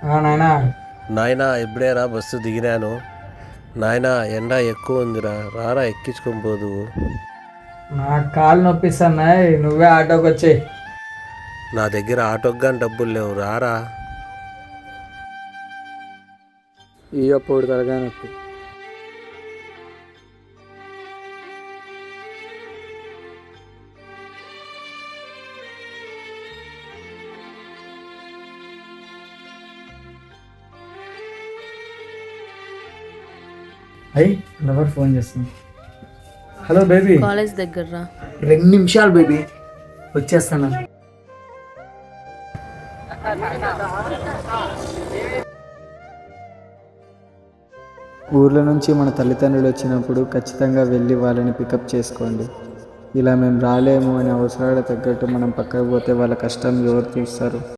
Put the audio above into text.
నాయనా. నాయనా ఎప్పుడేరా బస్సు దిగినాను. నాయనా ఎండ ఎక్కువ ఉందిరా, రారా ఎక్కించుకొని పోదు. నాకు కాలు నొప్పిస్తున్నాయి, నువ్వే ఆటోకి వచ్చేయి. నా దగ్గర ఆటోకి కానీ డబ్బులు లేవు, రారా. ఈ అప్పుడు తలగా నొప్పి. అయ్యి లవర్ ఫోన్ చేస్తుంది. Hello baby. కాలేజ్ దగ్గర రా. 2 నిమిషాలు బేబీ, వచ్చేస్తాను. ఊర్ల నుంచి మన తల్లిదండ్రులు వచ్చినప్పుడు ఖచ్చితంగా వెళ్ళి వాళ్ళని పికప్ చేసుకోండి. ఇలా మేము రాలేము అని అవసరాలు తగ్గట్టు మనం పక్కకు పోతే వాళ్ళ కష్టం ఎవరు తీస్తారు?